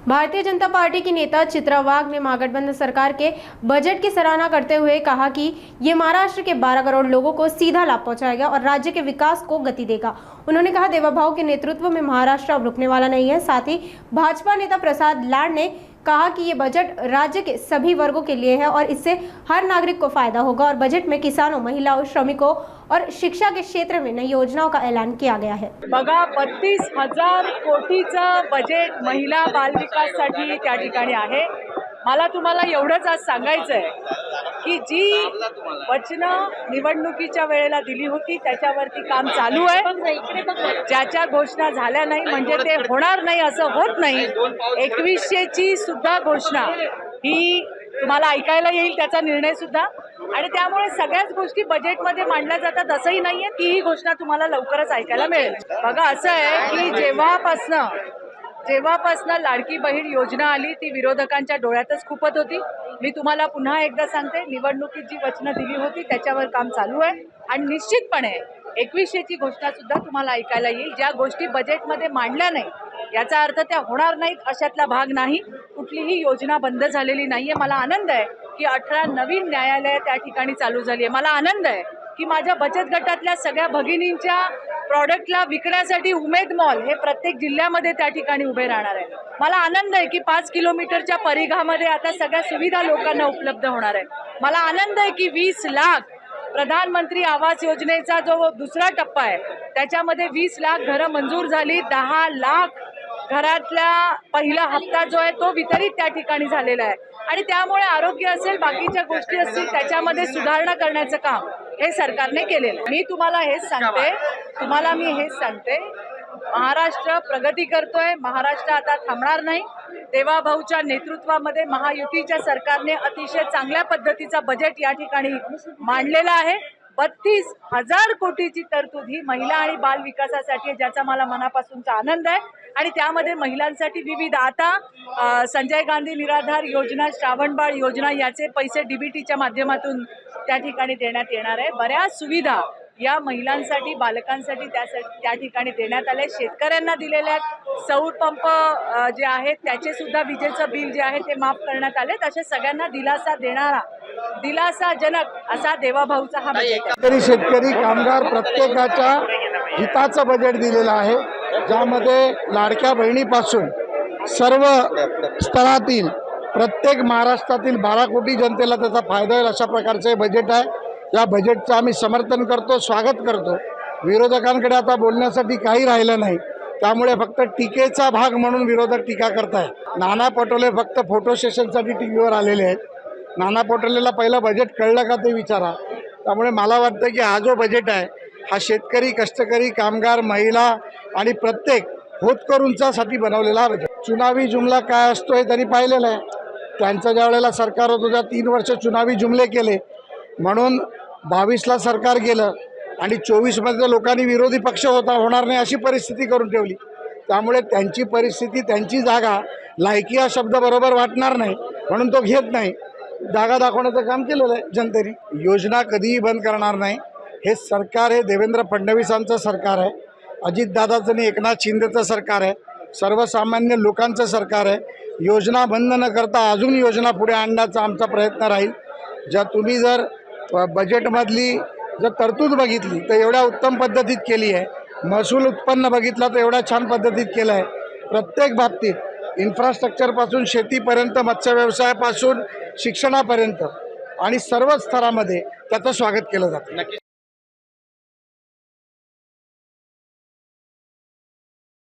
Bharatiya Janata party की नेता चित्रा वाघ ने महागठबंधन सरकार के बजट की सराहना करते हुए कहा कि ये महाराष्ट्र के 12 करोड़ लोगों को सीधा लाभ पहुंचाएगा और राज्य के विकास को गति देगा। उन्होंने कहा, देवाभाऊ के नेतृत्व में महाराष्ट्र अब रुकने वाला नहीं है। साथ ही भाजपा नेता प्रसाद लाड ने कहा कि ये बजट राज्य के सभी वर्गों के लिए है और इससे हर नागरिक को फायदा होगा और बजट में किसानों, महिलाओं, श्रमिकों और शिक्षा के क्षेत्र में नई योजनाओं का ऐलान किया गया है। बघा 32,000 कोटीचं बजेट महिला बाल विकासासाठी त्या ठिकाणी आहे। मला तुम्हाला एवढंच आज सांगायचं आहे की जी वचनं निवडणुकीच्या वेळेला दिली होती त्याच्यावरती काम चालू आहे। ज्याच्या घोषणा झाल्या नाही म्हणजे ते होणार नाही असं होत नाही। 2100ची सुद्धा घोषणा ही तुम्हाला ऐकायला येईल, त्याचा निर्णय सुद्धा, आणि त्यामुळे सगळ्याच गोष्टी बजेटमध्ये मांडल्या जातात असंही नाहीये की ही घोषणा तुम्हाला लवकरच ऐकायला मिळेल। बघा असं आहे की जेव्हापासनं लाडकी बहीण योजना आली ती विरोधकांच्या डोळ्यातच खुपत होती। मी तुम्हाला पुन्हा एकदा सांगते, निवडणुकीत जी वचनं दिली होती त्याच्यावर काम चालू आहे आणि निश्चितपणे 2100ची घोषणा सुद्धा तुम्हाला ऐकायला येईल। ज्या गोष्टी बजेटमध्ये मांडल्या नाही याचा अर्थ त्या होणार नाहीत अशातला भाग नाही। कुठलीही योजना बंद झालेली नाहीये। मला आनंद आहे की 18 नवीन न्यायालये त्या ठिकाणी चालू झाली आहे। मला आनंद आहे की माझ्या बचत गटातल्या सगळ्या भगिनींच्या प्रॉडक्टला विकण्यासाठी उमेद मॉल हे प्रत्येक जिल्ह्यामध्ये त्या ठिकाणी उभे राहणार आहे। मला आनंद आहे की 5 किलोमीटरच्या परिघामध्ये आता सगळ्या सुविधा लोकांना उपलब्ध होणार आहे। मला आनंद आहे की 20 लाख प्रधानमंत्री आवास योजनेचा जो दुसरा टप्पा आहे त्याच्यामध्ये 20 लाख घरं मंजूर झाली। 10 लाख घरातला पहिला हप्ता जो आहे तो वितरित त्या ठिकाणी झालेला आहे आणि त्यामुळे आरोग्य असेल, बाकीच्या गोष्टी असतील, त्याच्यामध्ये सुधारणा करण्याचं काम हे सरकारने केलेलं आहे। मी तुम्हाला हेच सांगते, महाराष्ट्र प्रगती करतोय। महाराष्ट्र आता थांबणार नाही। देवाभाऊच्या नेतृत्वामध्ये महायुतीच्या सरकारने अतिशय चांगल्या पद्धतीचा बजेट या ठिकाणी मांडलेला आहे। 32,000 कोटीची तरतूद ही महिला आणि बाल विकासासाठी, ज्याचा मला मनापासूनचा आनंद आहे आणि त्यामध्ये महिलांसाठी विविध आता संजय गांधी निराधार योजना, श्रावणबाळ योजना याचे पैसे डीबीटीच्या माध्यमातून त्या ठिकाणी देण्यात येणार आहे। बऱ्याच सुविधा या महिलांसाठी, बालकांसाठी त्या ठिकाणी देण्यात आले। शेतकऱ्यांना दिलेल्या सौर पंप जे आहेत त्याचे सुद्धा विजेचं बिल जे आहे ते माफ करण्यात आले। अशा सगळ्यांना दिलासा देणारा, दिलासाजनक असा देवाभाऊचा हा बजेट आहे। शेतकरी, कामगार प्रत्येकाच्या हिताचं बजेट दिलेलं आहे, ज्यामध्ये लाडक्या बहिणीपासून सर्व स्तरातील प्रत्येक महाराष्ट्रातील 12 कोटी जनतेला त्याचा फायदा होईल अशा प्रकारचे हे बजेट आहे। या बजेटचं आम्ही समर्थन करतो, स्वागत करतो। विरोधकांकडे आता बोलण्यासाठी काही राहिलं नाही, त्यामुळे फक्त टीकेचा भाग म्हणून विरोधक टीका करताय। नाना पटोले फक्त फोटो सेशनसाठी टीव्हीवर आलेले आहेत। नाना पटोलेला पहिलं बजेट कळलं का ते विचारा। त्यामुळे मला वाटतं की हा जो बजेट आहे हा शेतकरी, कष्टकरी, कामगार, महिला आणि प्रत्येक होतकरूंच्यासाठी बनवलेला बजेट। चुनावी जुमला काय असतो हे त्यांनी पाहिलेलं आहे। त्यांचं ज्या वेळेला सरकार होतं त्या 3 वर्ष चुनावी जुमले केले, म्हणून 22ला सरकार गेलं आणि 24मध्ये लोकांनी विरोधी पक्ष होणार नाही अशी परिस्थिती करून ठेवली। त्यामुळे त्यांची परिस्थिती, त्यांची जागा लायकी हा शब्द बरोबर वाटणार नाही म्हणून तो घेत नाही। जागा दाखवण्याचं काम केलेलं आहे जनतेने। योजना कधीही बंद करणार नाही। हे सरकार हे देवेंद्र फडणवीसांचं सरकार आहे, अजितदादाचं आणि एकनाथ शिंदेचं सरकार आहे, सर्वसामान्य लोकांचं सरकार आहे। योजना बंद न करता अजून योजना पुढे आणण्याचा आमचा प्रयत्न राहील। तुम्ही जर बजेटमधली तरतूद बघितली तर एवढ्या उत्तम पद्धतीत केली आहे। महसूल उत्पन्न बघितला तर एवढ्या छान पद्धतीत केलं आहे। प्रत्येक बाबतीत इन्फ्रास्ट्रक्चरपासून शेतीपर्यंत, मत्स्य व्यवसायापासून शिक्षणापर्यंत आणि सर्वच स्तरामध्ये त्याचं स्वागत केलं जातं।